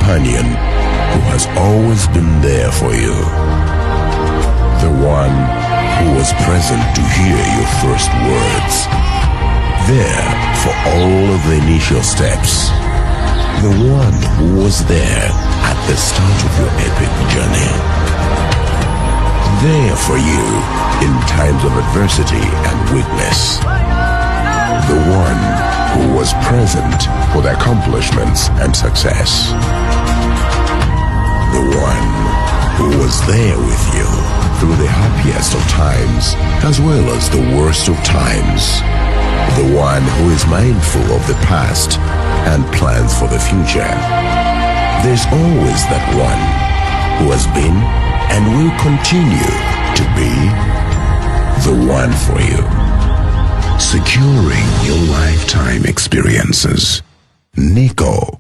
companion who has always been there for you. The one who was present to hear your first words. There for all of the initial steps. The one who was there at the start of your epic journey. There for you in times of adversity and weakness. The one who was present for the accomplishments and success. The one who was there with you through the happiest of times as well as the worst of times. The one who is mindful of the past and plans for the future. There's always that one who has been and will continue to be the one for you. Securing your lifetime experiences. Nico.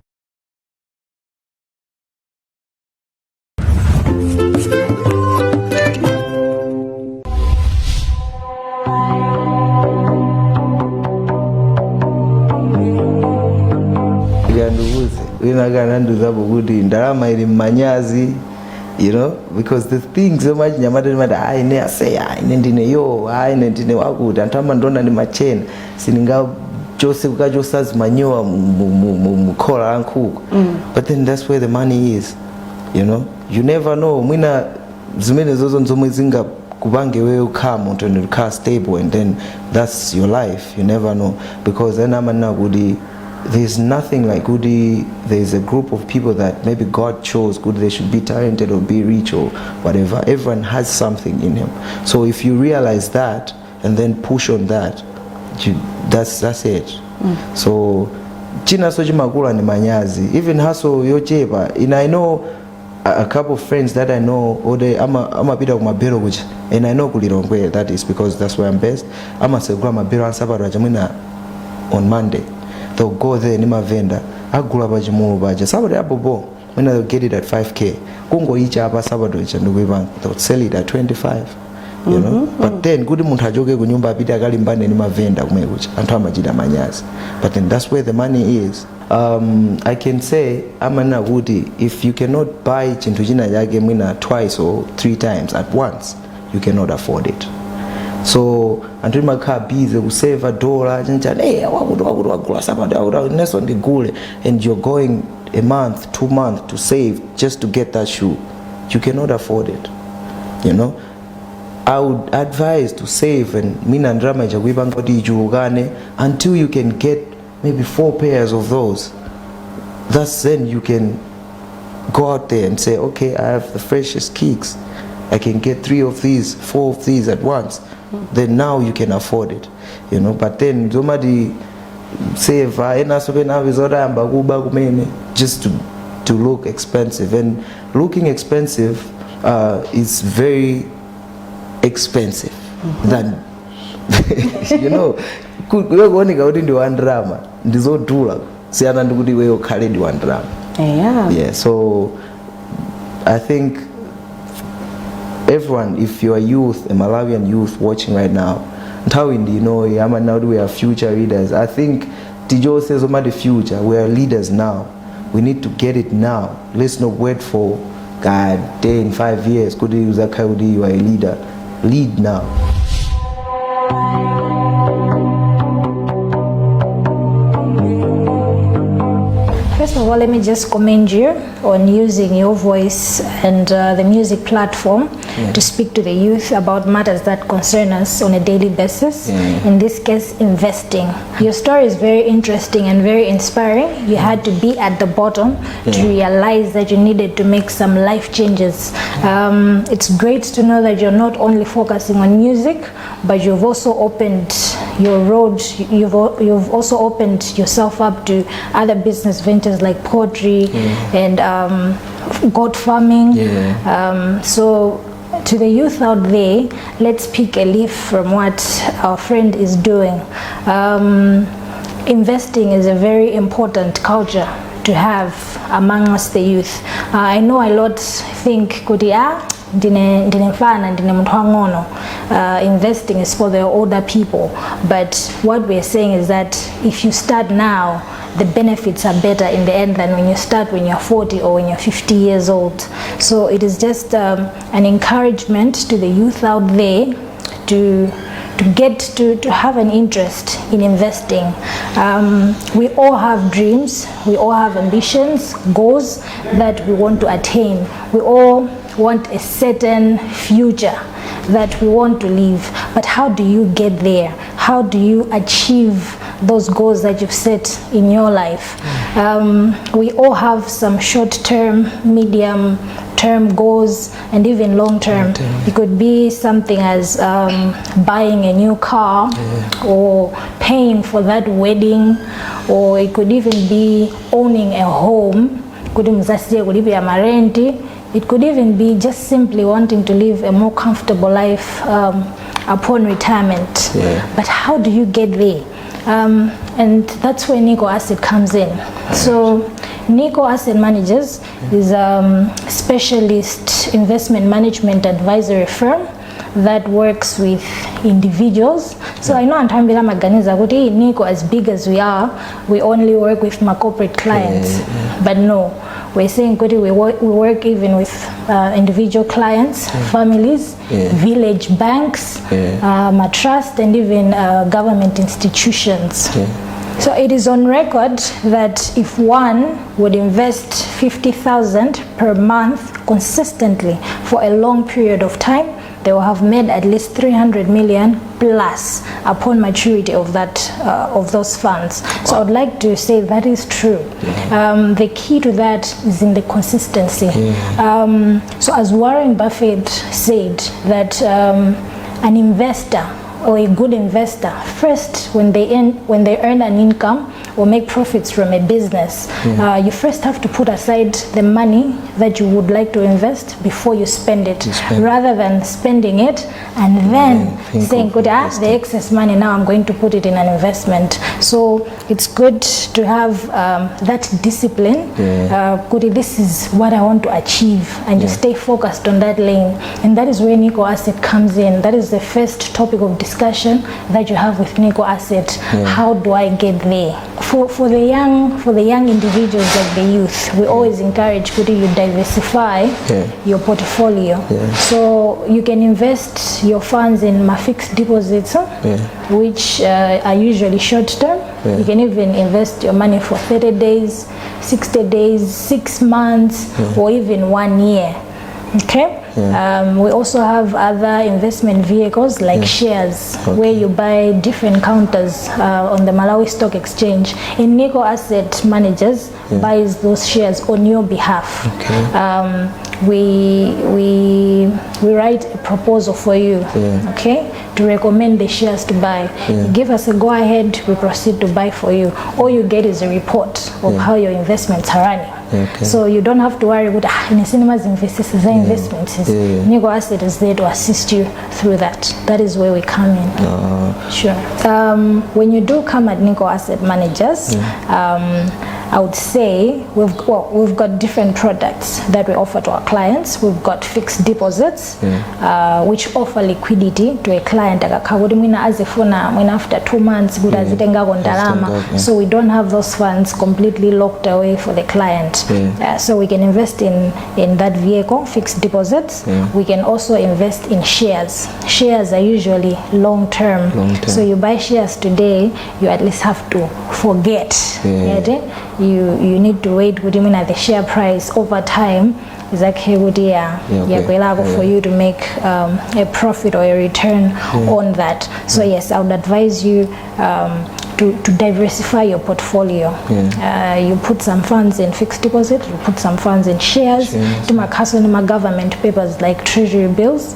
You know, because the things so much nyamata say ndine yo ndine wakuti anthu amandona ndi machena sininga chose kukachosazi manyowa mukhola la nkhuku. But then that's where the money is, you know. You never know, mwina zimene zozo nzomwe zinga kubange wewe ukhala munthu and ukhala stable, and then that's your life. You never know, because then amana kuti there's nothing like Goody. There's a group of people that maybe God chose Goody, they should be talented or be rich or whatever. Everyone has something in him. So if you realize that and then push on that, that's it. So china so chimakula ni manyazi, even hustle yochepa. And I know a couple of friends that I know, or they I'm a bit of my bureau, which and I know Kulirongwe, that is because that's where I'm based. I'm a segura my bureau and Sabado Jamina on Monday. They'll go there nima vendor agula bajimu baje Sabado abobo when they'll get it at 5k kungo icha apa Sabado icha ndugu they'll sell it at 25, you know. But then good muntu ajoge kunyumba apita akalimbane nima vendor kumekucha anthu amajida manyazi. But then that's where the money is. I can say amana kuti if you cannot buy chintu china yake mwina twice or 3 times at once, you cannot afford it. So anthu makhala busy kusave $1 chanchana wakuti Sabado neso ndigule, and you're going a month 2 months to save just to get that shoe. You cannot afford it, you know. I would advise to save and mina ndrama chakuipa ngoti ichulukane until you can get maybe 4 pairs of those. That's then you can go out there and say, okay, I have the freshest kicks, I can get 3 of these, 4 of these at once. Then now you can afford it, you know. But then somebody save just to look expensive, and looking expensive is very expensive than you know. Kuoneka kuti ndi $1 ndizodula siyana ndikuti wewe ukhale ndi $1. Yeah, so I think everyone, if you are youth, a Malawian youth watching right now, now we are future leaders. I think Tijo says about the future, we are leaders now. We need to get it now. Let's not wait for God 10, 5 years. Could you are a leader? Lead now. First of all, let me just commend you on using your voice and the music platform to speak to the youth about matters that concern us on a daily basis. In this case, investing. Your story is very interesting and very inspiring. You had to be at the bottom to realize that you needed to make some life changes. It's great to know that you're not only focusing on music, but you've also opened your road. You've also opened yourself up to other business ventures like poetry and goat farming. So to the youth out there, let's pick a leaf from what our friend is doing. Investing is a very important culture to have among us, the youth. I know a lot think investing is for the older people, but what we're saying is that if you start now, the benefits are better in the end than when you start when you're 40 or when you're 50 years old. So it is just an encouragement to the youth out there to get to have an interest in investing. We all have dreams, we all have ambitions, goals that we want to attain. We all want a certain future that we want to live, but how do you get there? How do you achieve those goals that you've set in your life? We all have some short-term, medium-term goals, and even long-term. It could be something as buying a new car, or paying for that wedding, or it could even be owning a home. It could even be just simply wanting to live a more comfortable life upon retirement. But how do you get there? And that's where Nico Asset comes in. So Nico Asset Managers is a specialist investment management advisory firm that works with individuals. So I know Antambila Maganiza kuti Nico, as big as we are, we only work with my corporate clients. But no, we're saying kuti we work even with individual clients, families, village banks, my trust, and even government institutions. So it is on record that if one would invest 50,000 per month consistently for a long period of time, they will have made at least 300 million plus upon maturity of that of those funds. So I'd like to say that is true. The key to that is in the consistency. So as Warren Buffett said, that an investor or a good investor, first when they earn an income or make profits from a business, you first have to put aside the money that you would like to invest before you spend it, rather than spending it and then saying, good, the excess money now I'm going to put it in an investment. So it's good to have that discipline. Good, this is what I want to achieve, and you stay focused on that lane. And that is where Nico Asset comes in. That is the first topic of discussion that you have with Nico Asset. How do I get there? For the young individuals, like the youth, we always encourage you diversify your portfolio. So you can invest your funds in fixed deposits, which are usually short term. You can even invest your money for 30 days, 60 days, 6 months, or even 1 year. Okay. We also have other investment vehicles like shares, where you buy different counters on the Malawi Stock Exchange. And Nico Asset Managers buys those shares on your behalf. We write a proposal for you, to recommend the shares to buy. You give us a go ahead, we proceed to buy for you. All you get is a report of how your investments are running. So you don't have to worry about in cinemas investments. Nico Asset is there to assist you through that. That is where we come in. Sure. When you do come at Nico Asset Managers, I would say we've got different products that we offer to our clients. We've got fixed deposits, which offer liquidity to a client. After 2 months, so we don't have those funds completely locked away for the client. So we can invest in that vehicle, fixed deposits. We can also invest in shares. Shares are usually long term. So you buy shares today, you at least have to forget. You need to wait at the share price over time. Is like for you to make a profit or a return on that. So yes, I would advise you to diversify your portfolio. You put some funds in fixed deposit, you put some funds in shares, to my government papers like treasury bills,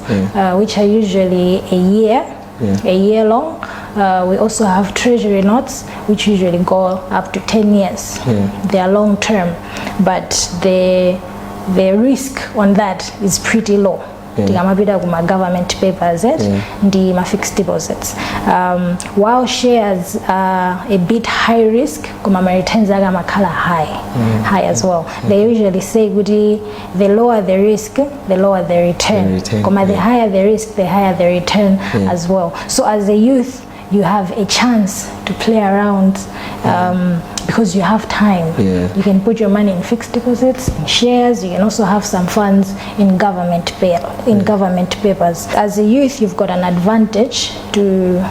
which are usually a year long. We also have treasury notes, which usually go up to 10 years. They are long term, but the risk on that is pretty low. Government papers and fixed deposits. While shares are a bit high risk, returns are high as well. They usually say the lower the risk, the lower the return. The higher the risk, the higher the return as well. So as a youth, you have a chance to play around because you have time. You can put your money in fixed deposits, in shares. You can also have some funds in government papers. As a youth, you've got an advantage to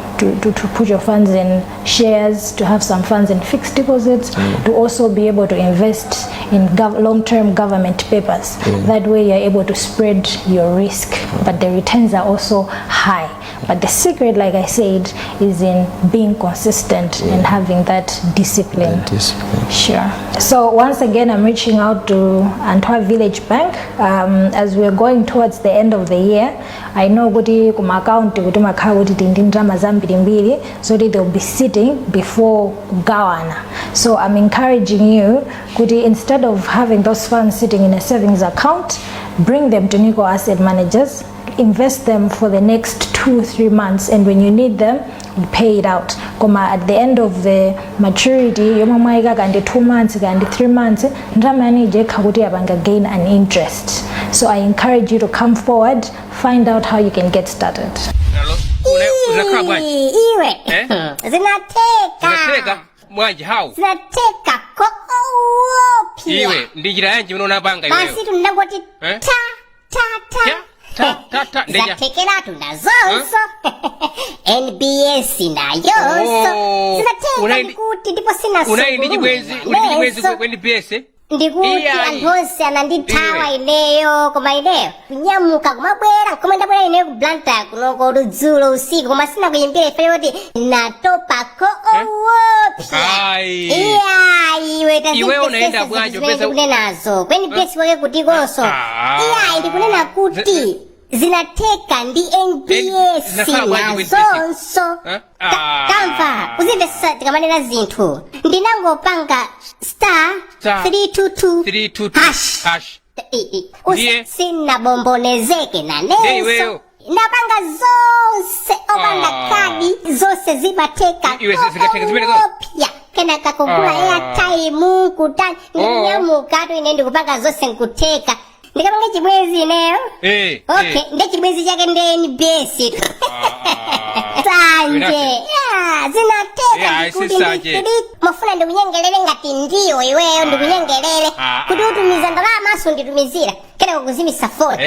put your funds in shares, to have some funds in fixed deposits, to also be able to invest in long-term government papers. That way you're able to spread your risk, but the returns are also high. But the secret, like I said, is in being consistent and having that discipline. Sure. So once again, I'm reaching out to Antwerp Village Bank. As we're going towards the end of the year, I know kuti kuma account kuti makhala kuti tindindra zambiri mbiri, so they'll be sitting before kugawana. So I'm encouraging you kuti instead of having those funds sitting in a savings account, bring them to Nico Asset Managers, invest them for the next 2-3 months, and when you need them, you pay it out. At the end of the maturity, yoma mwaika kandi 2 months kandi 3 months, ndamani je kakuti abanga gain an interest. So I encourage you to come forward, find out how you can get started. Iwe zinateka mwanji how zinateka ko pia iwe ndijira yanji unaona banga iwe basi tunangoti ta zatekera tunazonso NBS nayoso zinateka kuti ndipo sina sukuru unaindiji bwezi NBS ndikuti anthu anandithawa ineyo koma ineyo kunyamuka kumabwera kumendabwera ineyo ku Blantyre kunoko ludzulo usiku koma sina kuyimbira ife kuti natopako owopsa iwe unaenda bwanjo pesa kunenazo kweni pesi kwake kutikonso ndikunena kuti zinateka ndi NBS nazonso tamva uzive sasa tikamanena zinthu ndinangopanga *322 hash usinabombonezeke naneso ndapanga zonse opanda kadi zonse zimateka kopya kena kakugula airtime kutani ndinyamuka to ine ndikupanga zonse nkuteka ndikapanga chibwezi ineyo okay nde chibwezi chake ndi NBS sanje zinateka mufuna ndikunyengelere ngati ndiyo iweyo ndikunyengelere kuti utumiza ndalama aso nditumizira kena kukuzimisa foni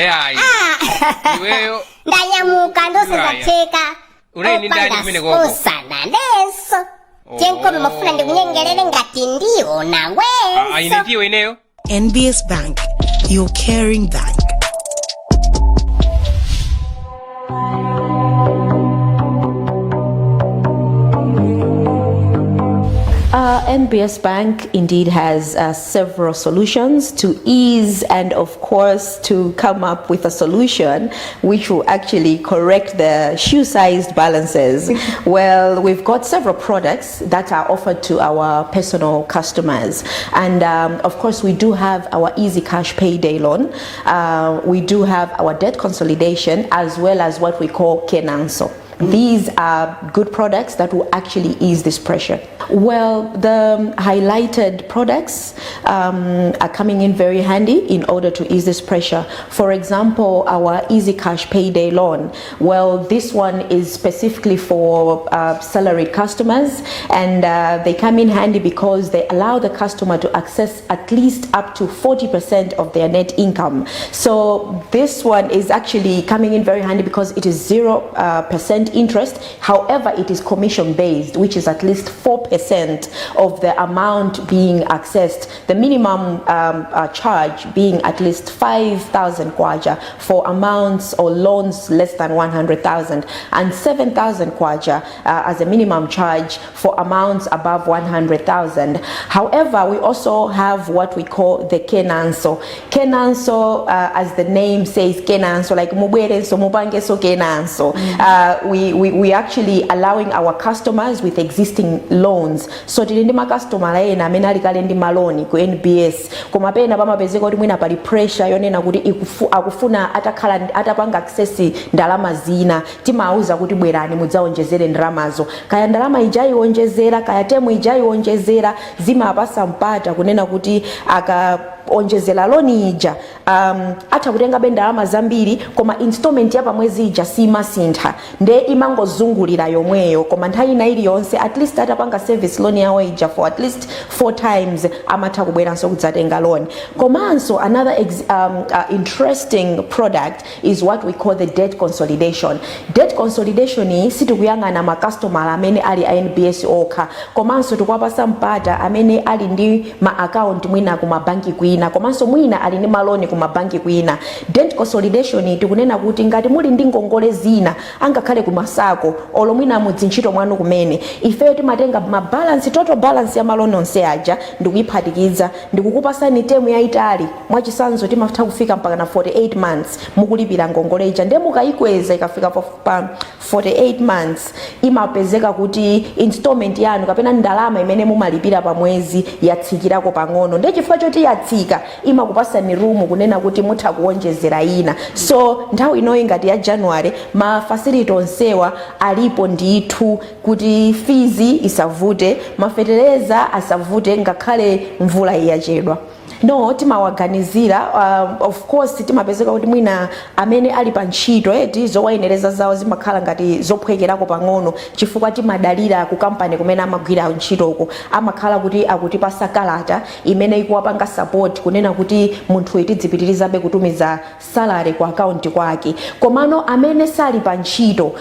iweyo ndanyamuka ndose zateka opanda neso chenkobe mufuna ndikunyengelere ngati ndiyo nawenso ndiyo ineyo. NBS Bank, your caring bank. NBS Bank indeed has several solutions to ease and of course to come up with a solution which will actually correct the shoe-sized balances. Well, we've got several products that are offered to our personal customers, and of course we do have our Easy Cash Payday Loan, we do have our debt consolidation, as well as what we call Kenanso. These are good products that will actually ease this pressure. Well, the highlighted products are coming in very handy in order to ease this pressure. For example, our Easy Cash Payday Loan. Well, this one is specifically for salaried customers, and they come in handy because they allow the customer to access at least up to 40% of their net income. So this one is actually coming in very handy because it is 0% interest. However, it is commission based, which is at least 4% of the amount being accessed. The minimum charge being at least 5,000 kwacha for amounts or loans less than 100,000, and 7,000 kwacha as a minimum charge for amounts above 100,000. However, we also have what we call the Kenanso. Kenanso, as the name says, Kenanso, like Mubwerenso, Mubangeso, Kenanso. We actually allowing our customers with existing loans. So tilindima customer la ena amene ali kale ndi maloni ku NBS koma pena pamapezeka kuti mwina pali pressure yonena kuti akufuna atakhala atapanga access ndalama zina, timauza kuti bwerani mudzaonjezere ndalamazo, kaya ndalama ijaiwonjezera kaya temu ijaiwonjezera, zimapasa mpata kunena kuti onjezera loni ija atha kutenga ndalama zambiri koma installment ya pamwezi ija simasintha nde imangozungulira yomweyo koma nthawi ina iliyonse at least atapanga service loan yawo ija for at least 4 times amatha kubweranso kudzatenga loan. Komanso another interesting product is what we call the debt consolidation. Debt consolidation is sitikuyang'ana ma customer amene ali a NBS okha komanso tikuwapasa mpata amene ali ndi ma account mwina kuma banki kwina komanso mwina ali ndi maloni kuma banki kwina. Debt consolidation tikunena kuti ngati muli ndi ngongole zina angakhale kumasako olo mwina mudzinchito mwanu kumene ifeyo timatenga ma balance total balance ya maloni onse aja ndikuyiphatikiza ndikukupasani temu yaitali mwachisanzo timatha kufika mpaka na 48 months mukulipira ngongole ija nde mukayikweza ikafika pa 48 months imapezeka kuti installment yanu kapena ndalama imene mumalipira pa mwezi yatsikirako pang'ono nde chifukwa choti yatsika imakupasani room kunena kuti mutha kuonjezera ina. So nthawi inoyi ngati ya January ma facility onsewa alipo ndithu kuti fees isavute mafertilizer asavute ngakhale mvula iyachedwa. No timawaganizira of course timapezeka kuti mwina amene ali pa ntchito zowayenereza zawo zimakhala ngati zophwekerako pang'ono chifukwa timadalira ku company kumene amagwira ntchitoko amakhala kuti akutipasa kalata imene ikuwapanga support kunena kuti munthu tidzipitirizabe kutumiza salary ku account kwake. Komano amene sali pa ntchito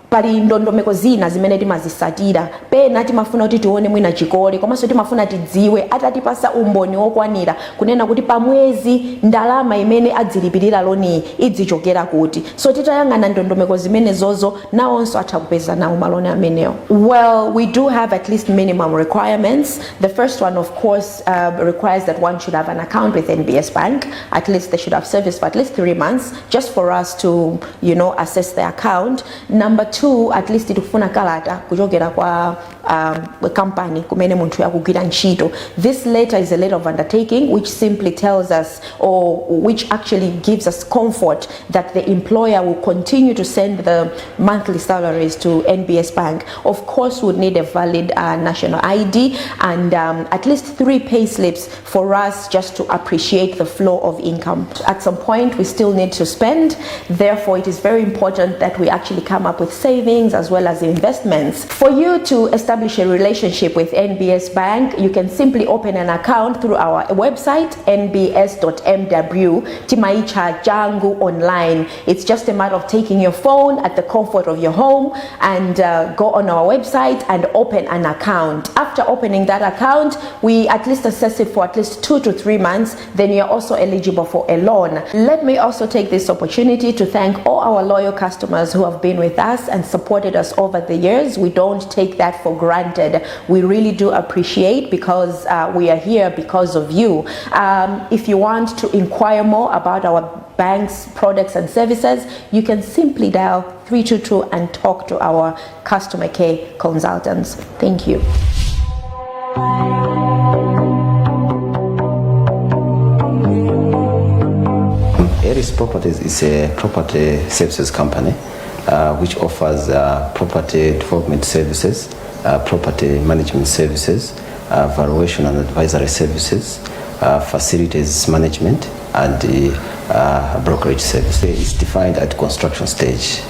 pali ndondomeko zina zimene timazisatira pena timafuna kuti tione mwina chikole komanso timafuna tidziwe atatipasa umboni wokwanira kunena kuti pamwezi ndalama imene adzilipirira loni idzichokera kuti. So titayang'ana ndondomeko zimene zozo nawonso atha kupeza nawo maloni amenewo. Well, we do have at least minimum requirements. The first one of course requires that one should have an account with NBS Bank. At least they should have service for at least 3 months just for us to assess the account. Number 2, at least tikufuna kalata kuchokera kwa company kumene munthu yakugwira ntchito. This letter is a letter of undertaking which simply tells us or which actually gives us comfort that the employer will continue to send the monthly salaries to NBS Bank. Of course we would need a valid national ID and at least 3 pay slips for us just to appreciate the flow of income. At some point we still need to spend, therefore it is very important that we actually come up with savings as well as investments. For you to establish a relationship with NBS Bank, you can simply open an account through our website nbs.mw timaicha jangu online. It's just a matter of taking your phone at the comfort of your home and go on our website and open an account. After opening that account, we at least assess it for at least 2 to 3 months, then you're also eligible for a loan. Let me also take this opportunity to thank all our loyal customers who have been with us and supported us over the years. We don't take that for granted. We really do appreciate because we are here because of you. If you want to inquire more about our bank's products and services, you can simply dial 322 and talk to our customer care consultants. Thank you. Aries Properties is a property services company which offers property development services, property management services, valuation and advisory services, facilities management, and brokerage services. It's defined at construction stage.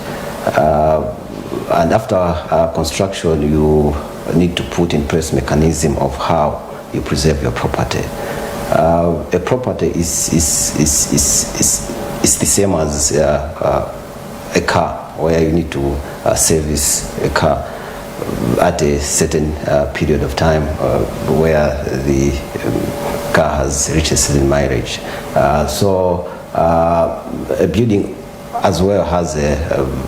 And after construction, you need to put in place mechanism of how you preserve your property. A property is the same as a car, where you need to service a car at a certain period of time where the car has reached a certain mileage. So a building as well has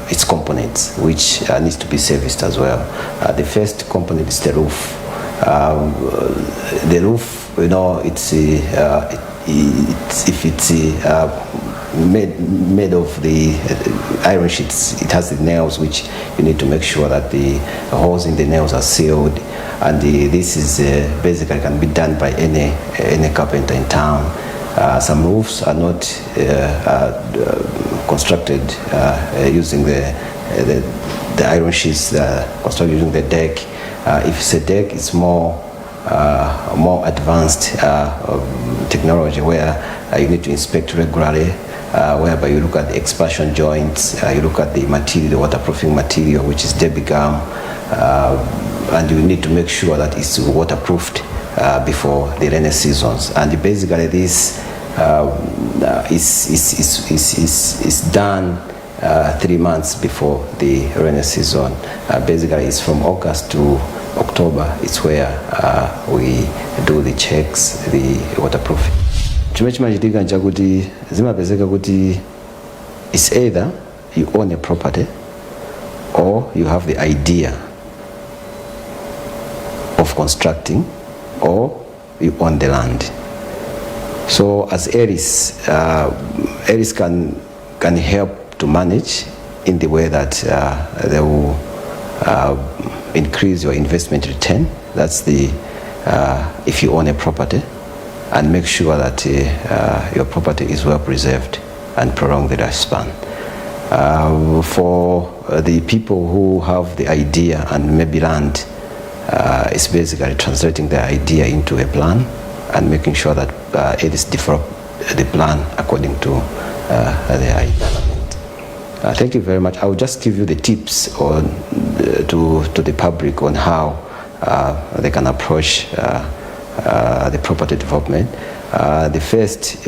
its components which needs to be serviced as well. The first component is the roof. The roof, it's if it's made of the iron sheets, it has the nails which you need to make sure that the holes in the nails are sealed, and this is basically can be done by any carpenter in town. Some roofs are not constructed using the iron sheets, constructed using the deck. If it's a deck, it's more more advanced technology where you need to inspect regularly, whereby you look at the expansion joints, you look at the material, the waterproofing material, which is Debigum, and you need to make sure that it's waterproofed before the rainy seasons. And basically this is done 3 months before the rainy season. Basically it's from August to October. It's where we do the checks, the waterproofing. Chimechimachitika nchakuti zimapezeka kuti it's either you own a property or you have the idea of constructing, or you own the land. So as Aries, Aries can help to manage in the way that they will increase your investment return. That's the if you own a property, and make sure that your property is well preserved and prolong the lifespan. For the people who have the idea and maybe land, it's basically translating the idea into a plan and making sure that it is develop the plan according to the idea. Thank you very much. I will just give you the tips on to the public on how they can approach the property development. The first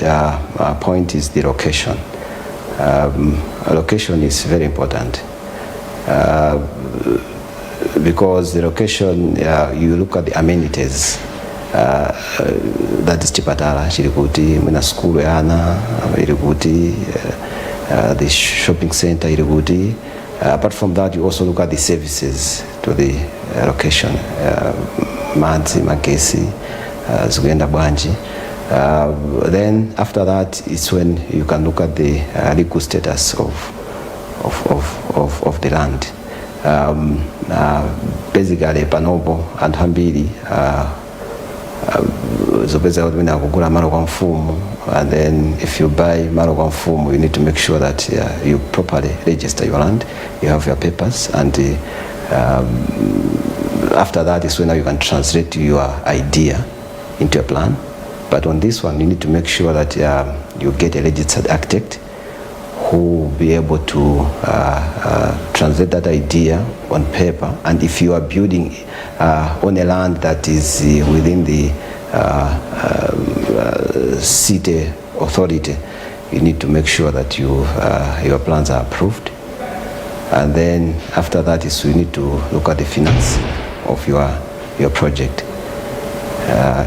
point is the location. Location is very important because the location, you look at the amenities. That is chipatala, chirikuti, muna school yana, irikuti, the shopping center irikuti. Apart from that, you also look at the services to the location. Madzi, magesi, zugenda bwanji. Then after that, it's when you can look at the legal status of the land. Basically, panobo and hambili. Zopeza wina kugula malo kwa mfumu, and then if you buy malo kwa mfumu, you need to make sure that you properly register your land, you have your papers, and after that is when you can translate your idea into a plan. But on this one, you need to make sure that you get a registered architect who will be able to translate that idea on paper. And if you are building on a land that is within the city authority, you need to make sure that your plans are approved. And then after that is we need to look at the finance of your project.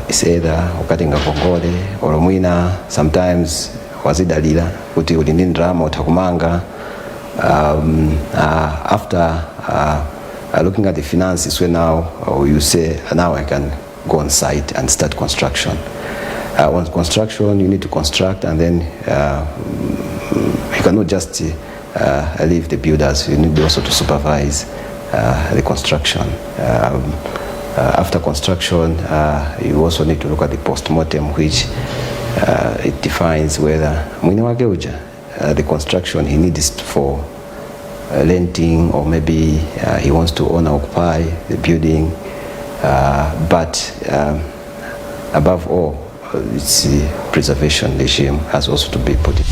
It's either ukatenga kongole or mwina sometimes wazidalila kuti ulindi ndrama utakumanga. After looking at the finances, when now you say now I can go on site and start construction. On construction, you need to construct, and then you cannot just leave the builders. You need also to supervise the construction. After construction, you also need to look at the post-mortem, which it defines whether the construction he needs for renting, or maybe he wants to own or occupy the building. But above all, it's the preservation regime has also to be put in.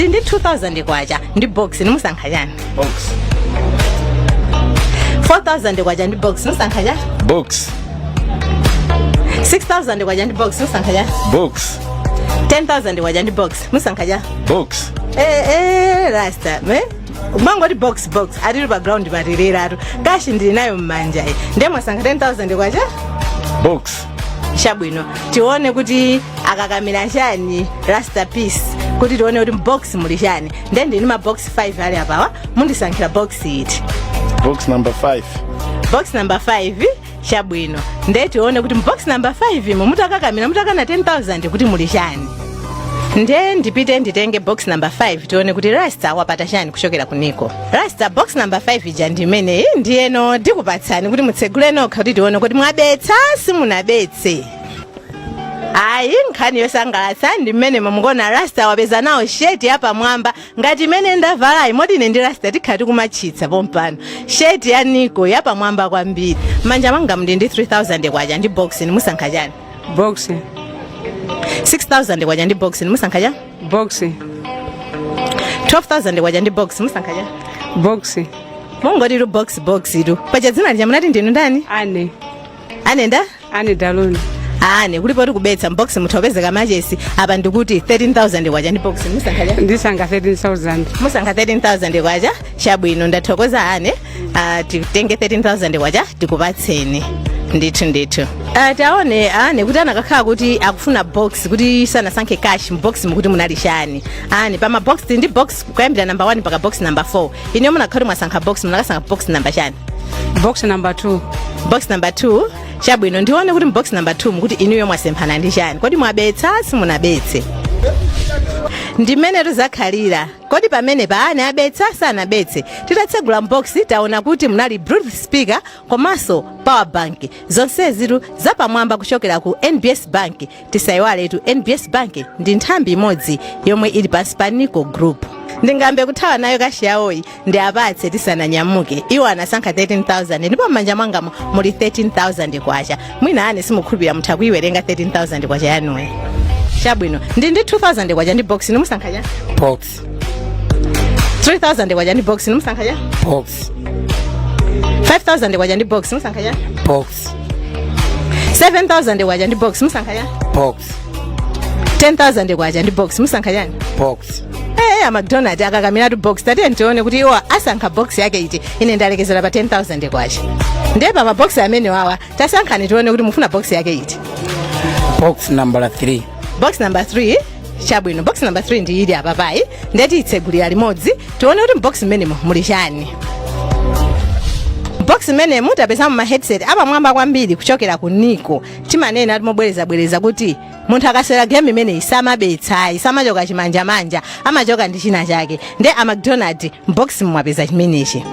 Ndi 2000 kwacha ndi box nimusankha chani? Box. 4000 kwacha ndi box nimusankha chani? Box. 6000 kwacha ndi box nimusankha chani? Box. 10000 kwacha ndi box nimusankha chani? Box. Rasta me mangoti box ari background barirera atu kashi ndinayo mmanja ndemwe sankha 10000 kwacha? Box. Shabwino tione kuti akakamira chani Rasta piece, kuti tione kuti box muli chani. Ndeni ma box 5 ali apawa, mundisankhira box iti. Box number 5. Box number 5 shabwino. Ndeti tione kuti box number 5 mutakakamira mutakana 10000 kuti muli chani. Ndipite nditenge box number 5 tione kuti Rasta wapata chani kuchokera kuniko. Rasta box number 5 ija ndimene ndiyeno ndikupatsani kuti mutsegule nokha kuti tione kuti mwabetsa simunabetse. ayi nkhani yosangalatsa ndi mmene mumukona rasta wapeza nawo sheti apa mwamba ngati mene ndavala imoti ine ndi rasta tikhati kumachitsa pompano sheti ya Nico yapa mwamba kwambiri manja manga mndi ndi 3000 kwacha ndi box ni musankha chani box 6000 kwacha ndi box ni musankha chani box 12000 kwacha ndi box musankha chani box mungoti lu box ilu pacha dzina lija munati ndinu ndani ane nda ane daloni ane kulipo tikubetsa box muthopezeka machesi apa ndikuti 13000 kwacha ndi box musankha chani ndisankha 13000 musankha 13000 kwacha chabwino ndathokoza ane titenge 13000 kwacha tikupatseni ndithu taone ane kuti anakakhala kuti akufuna box kuti sanasankhe cash box mukuti munali chani ane pama box ndi box kuyambira number 1 mpaka box number 4 ine munakhala mwasankha box munakasankha box number chani box number 2 box number 2 chabwino ndione kuti box number 2 mukuti inuyo mwasemphana ndi chani kodi mwabetsa simunabetse ndimene tuzakhalira kodi pamene paane abetsa sanabetse titatsegula box taona kuti munali Bluetooth speaker komanso power bank zonsezitu zapamwamba kuchokera ku NBS Bank tisayiwaletu NBS Bank ndi nthambi imodzi yomwe ili pansi pa Nico Group ndingambe kuthawa nayo kashi yawoyi ndi apatse tisananyamuke iwo anasankha 13000 ndipo m'manja mwanga muli 13000 kwacha mwina ane simukhulupirira mutha kuyiwerenga 13000 kwacha yanuwe chabwino ndi 2000 kwacha ndi box ni musankha chani box 3000 kwacha ndi box ni musankha chani box 5000 kwacha ndi box musankha chani box 7000 kwacha ndi box musankha chani box 10000 kwacha ndi box musankha chani box McDonald akakamiratu box tatiye ntione kuti iwo asankha box yake iti ine ndalekezera pa 10000 kwacha ndiye pa mabox amene wawa tasankhani tione kuti mufuna box yake iti box number 3 box number 3 chabwino box number 3 ndi ili apa pai ndeti itsegulira limodzi tione kuti box menemo muli chani box menemo tapeza mu headset apa mwamba kwambiri kuchokera ku Nico timanena atimobwereza kuti munthu akasera game imene isamabetsa isamachoka chimanja manja amachoka ndi china chake nde a McDonald box mwapeza chimenechi